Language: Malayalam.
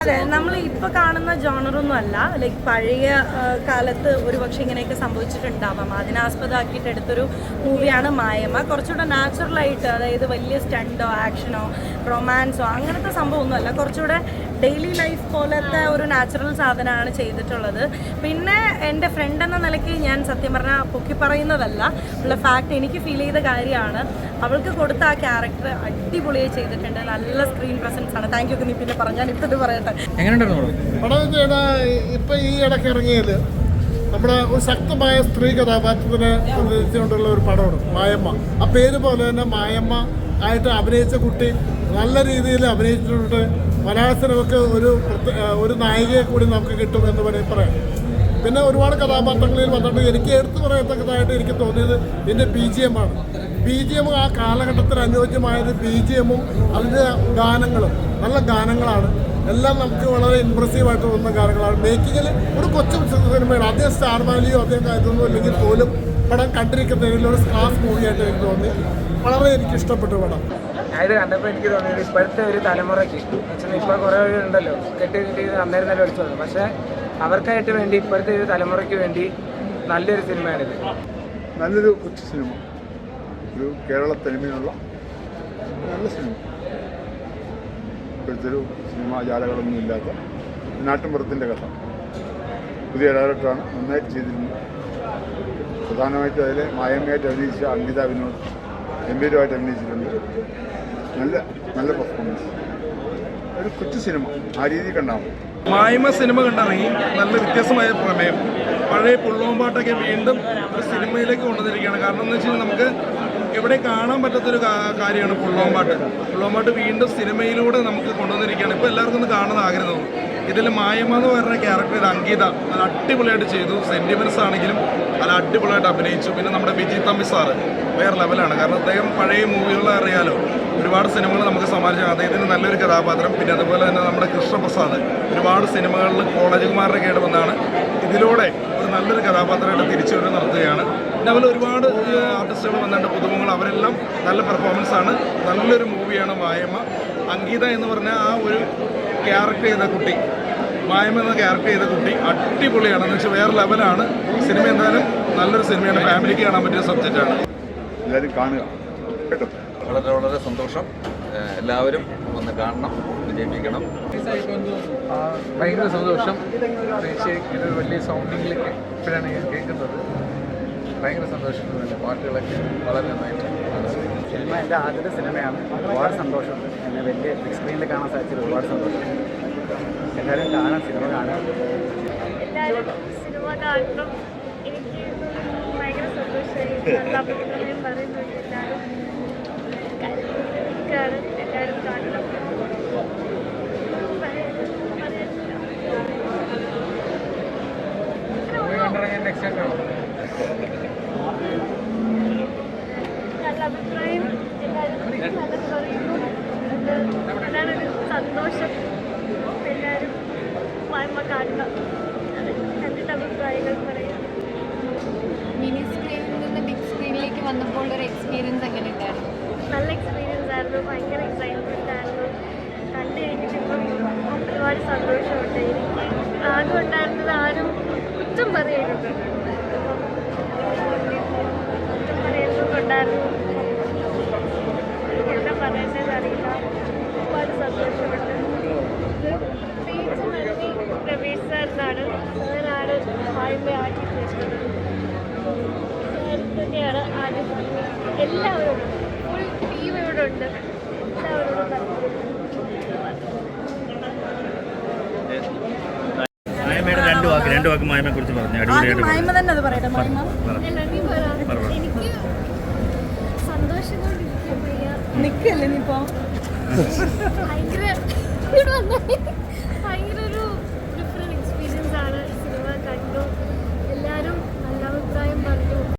അതെ, നമ്മൾ ഇപ്പോൾ കാണുന്ന ജോണറൊന്നും അല്ല. ലൈക്ക് പഴയ കാലത്ത് ഒരുപക്ഷെ ഇങ്ങനെയൊക്കെ സംഭവിച്ചിട്ടുണ്ടാവാം. അതിനാസ്പദമാക്കിയിട്ട് എടുത്തൊരു മൂവിയാണ് മായമ്മ. കുറച്ചുകൂടെ നാച്ചുറലായിട്ട്, അതായത് വലിയ സ്റ്റണ്ടോ ആക്ഷനോ റൊമാൻസോ അങ്ങനത്തെ സംഭവമൊന്നുമല്ല. കുറച്ചുകൂടെ ഡെയിലി ലൈഫ് പോലത്തെ ഒരു നാച്ചുറൽ സാധനമാണ് ചെയ്തിട്ടുള്ളത്. പിന്നെ എൻ്റെ ഫ്രണ്ട് എന്ന നിലയ്ക്ക് ഞാൻ സത്യം പറഞ്ഞാൽ പൊക്കി പറയുന്നതല്ല, ഉള്ള ഫാക്റ്റ് എനിക്ക് ഫീൽ ചെയ്ത കാര്യമാണ്. അവൾക്ക് കൊടുത്ത ആ ക്യാരക്ടർ അടിപൊളിയായി ചെയ്തിട്ടുണ്ട്. നല്ല സ്ക്രീൻ പ്രസൻസ് ആണ്. Thank you. നീ പിന്നെ പറഞ്ഞാൽ ഇപ്പോൾ ഇത് പറയട്ടെ. പടം ഇപ്പം ഈ ഇടയ്ക്ക് ഇറങ്ങിയത് നമ്മുടെ ഒരു ശക്തമായ സ്ത്രീ കഥാപാത്രത്തിനെ ഉദ്ദേശിച്ചുകൊണ്ടുള്ള ഒരു പടമാണ് മായമ്മ. ആ പേര് പോലെ തന്നെ മായമ്മ ആയിട്ട് അഭിനയിച്ച കുട്ടി നല്ല രീതിയിൽ അഭിനയിച്ചിട്ടുണ്ട്. മലയാള സിനിമയ്ക്ക് ഒരു നായികയെ കൂടി നമുക്ക് കിട്ടും എന്ന് പറയാം. പിന്നെ ഒരുപാട് കഥാപാത്രങ്ങളിൽ വന്നിട്ട് എനിക്ക് എടുത്തു പറയത്തക്കതായിട്ട് എനിക്ക് തോന്നിയത് ഇതിൻ്റെ BGM ആണ്. BGM ആ കാലഘട്ടത്തിന് അനുയോജ്യമായത് BGM-ഉം അതിൻ്റെ ഗാനങ്ങളും നല്ല ഗാനങ്ങളാണ്. എല്ലാം നമുക്ക് വളരെ ഇമ്പ്രസീവായിട്ട് തോന്നുന്ന ഗാനങ്ങളാണ്. മേക്കിങ്ങിൽ ഒരു കൊച്ചു സിനിമയാണ്. അദ്ദേഹം സ്റ്റാർ വാലിയോ അദ്ദേഹം ഇതൊന്നും ഇല്ലെങ്കിൽ പോലും പടം കണ്ടിരിക്കുന്നതിൽ ഒരു ക്ലാസ് മൂവിയായിട്ട് എനിക്ക് തോന്നി. വളരെ എനിക്ക് ഇഷ്ടപ്പെട്ടു പടം. ഇത് കണ്ടപ്പോൾ എനിക്ക് തോന്നിയത് ഇപ്പോഴത്തെ ഒരു തലമുറയ്ക്ക് വെച്ചാൽ ഇപ്പോൾ കുറേ ഉണ്ടല്ലോ കെട്ടി അന്നേരം തന്നെ അടിച്ചു വന്നു. പക്ഷേ അവർക്കായിട്ട് വേണ്ടി ഇപ്പോഴത്തെ ഒരു തലമുറയ്ക്ക് വേണ്ടി നല്ലൊരു സിനിമയാണിത്. നല്ലൊരു കൊച്ചു സിനിമ, ഒരു കേരള തനിമയുള്ള നല്ല സിനിമ. ഇപ്പോഴത്തെ ഒരു സിനിമാ ജാലകളൊന്നും ഇല്ലാത്ത നാട്ടിൻപുറത്തിൻ്റെ കഥ. പുതിയ ഡയറക്ടറാണ്, നന്നായിട്ട് ചെയ്തിരുന്നു. പ്രധാനമായിട്ടും അതിൽ മായമ്മയായിട്ട് അഭിനയിച്ച അങ്കിത വിനോദ് ഗംഭീരമായിട്ട് അഭിനയിച്ചിട്ടുണ്ട്. നല്ല പെർഫോമൻസ്. ഒരു കൊച്ചു സിനിമ ആ രീതിയിൽ കണ്ടാൽ മായ്മ സിനിമ കണ്ടിറങ്ങി. നല്ല വ്യത്യസ്തമായ പ്രമേയം. പഴയ പുള്ളോമ്പാട്ടൊക്കെ വീണ്ടും ഒരു സിനിമയിലേക്ക് കൊണ്ടുവന്നിരിക്കുകയാണ്. കാരണം എന്ന് വെച്ച് കഴിഞ്ഞാൽ നമുക്ക് എവിടെ കാണാൻ പറ്റാത്തൊരു കാര്യമാണ് പുള്ളോമ്പാട്ട്. പുള്ളോമ്പാട്ട് വീണ്ടും സിനിമയിലൂടെ നമുക്ക് കൊണ്ടുവന്നിരിക്കുകയാണ്. ഇപ്പോൾ എല്ലാവർക്കും ഒന്ന് കാണുന്ന ആഗ്രഹം തോന്നും. ഇതിൽ മായമ്മ എന്ന് പറയുന്ന ക്യാരക്ടർ അങ്കിത നല്ല അടിപൊളിയായിട്ട് ചെയ്തു. സെൻറ്റിമെൻറ്റ്സ് ആണെങ്കിലും നല്ല അടിപൊളിയായിട്ട് അഭിനയിച്ചു. പിന്നെ നമ്മുടെ വിജി തമ്പി സാറ് വേറെ ലെവലാണ്. കാരണം അദ്ദേഹം പഴയ മൂവികളിൽ അറിയാലോ, ഒരുപാട് സിനിമകൾ നമുക്ക് സമ്മാനിച്ചു. അദ്ദേഹത്തിന് നല്ലൊരു കഥാപാത്രം. പിന്നെ അതുപോലെ തന്നെ നമ്മുടെ കൃഷ്ണപ്രസാദ് ഒരുപാട് സിനിമകളിൽ കോളേജുമാരുടെ കേട്ട് വന്നാണ്. ഇതിലൂടെ ഒരു നല്ലൊരു കഥാപാത്രമായിട്ട് തിരിച്ചുവരവ് നടത്തുകയാണ്. പിന്നെ അതുപോലെ ഒരുപാട് ആർട്ടിസ്റ്റുകൾ വന്നിട്ട് പുതുമുഖങ്ങൾ, അവരെല്ലാം നല്ല പെർഫോമൻസാണ്. നല്ലൊരു മൂവിയാണ് മായമ്മ. അങ്കിത എന്ന് പറഞ്ഞാൽ ആ ഒരു ക്യാരക്ടർ ചെയ്ത കുട്ടി, മായമ്മ എന്ന ക്യാരക്ടർ ചെയ്ത കുട്ടി അടിപൊളിയാണ്. എന്ന് വെച്ചാൽ വേറെ ലെവലാണ്. സിനിമ എന്തായാലും നല്ലൊരു സിനിമയാണ്. ഫാമിലിക്ക് കാണാൻ പറ്റിയ സബ്ജക്റ്റാണ്. എല്ലാവരും കാണുക കേട്ടോ. വളരെ സന്തോഷം. എല്ലാവരും ഒന്ന് കാണണം, വിജയിപ്പിക്കണം. ഭയങ്കര സന്തോഷം. ഇത് വലിയ സൗണ്ടിങ്ങിലൊക്കെ ഇപ്പോഴാണ് ഞാൻ കേൾക്കുന്നത്. ഭയങ്കര സന്തോഷം. പാട്ടുകളൊക്കെ വളരെ നന്നായിട്ട്. സിനിമ എൻ്റെ ആദ്യത്തെ സിനിമയാണ്. ഒരുപാട് സന്തോഷം. എന്നെ വലിയ ബിഗ് സ്ക്രീനിൽ കാണാൻ സാധിച്ചത് ഒരുപാട് സന്തോഷം. എല്ലാവരും കാണാൻ, സിനിമ കാണാൻ. എല്ലാവരും സിനിമ കാണണം. എനിക്ക് ഭയങ്കര സന്തോഷമായി. നല്ല അഭിപ്രായം പറയുന്നുണ്ട്. എല്ലാവരും കാണണം. നല്ല അഭിപ്രായം എല്ലാവരും നല്ല പറയുന്നു. എല്ലാവരും സന്തോഷം. എല്ലാവരും മായ്മ കാണണം. എന്നിട്ട് അഭിപ്രായങ്ങൾ പറയാം. മിനി സ്ക്രീനിൽ നിന്ന് ബിഗ് സ്ക്രീനിലേക്ക് വന്നപ്പോൾ ഒരു എക്സ്പീരിയൻസ് എങ്ങനെ ഉണ്ടായിരുന്നു? നല്ല എക്സ്പീരിയൻസ് ആയിരുന്നു. ഭയങ്കര എക്സൈറ്റ്മെൻ്റ് ആയിരുന്നു. കണ്ടു കഴിഞ്ഞിട്ടിപ്പം ഒരുപാട് സന്തോഷമുണ്ട്. എനിക്ക് ആദ്യം ഉണ്ടായിരുന്നത് ആരും കുറ്റം പറയരുത്. കുറ്റം പറയുന്നതുകൊണ്ടായിരുന്നു. എന്താ പറയുന്നത് അറിയില്ല. ഒരുപാട് സന്തോഷമുണ്ട്. പ്രത്യേകിച്ച് നന്ദി പ്രവീഷ് സാറിനാണ്. സാറാണ് മായമ്മ ആക്കി തീർത്തത്. സാർ തന്നെയാണ് ആദ്യം. എല്ലാവരും ഫുൾ ടീം ഇവിടെ ഉണ്ട്. എല്ലാവരോടും രണ്ട് വാക്ക് മായമ്മയെ കുറിച്ച് പറഞ്ഞു. മായമ്മ തന്നെ അത് പറയട്ടെ. എനിക്ക് സന്തോഷം കൊണ്ടിരിക്കുക. നിൽക്കല്ലേ നീ ഇപ്പോൾ? ഭയങ്കര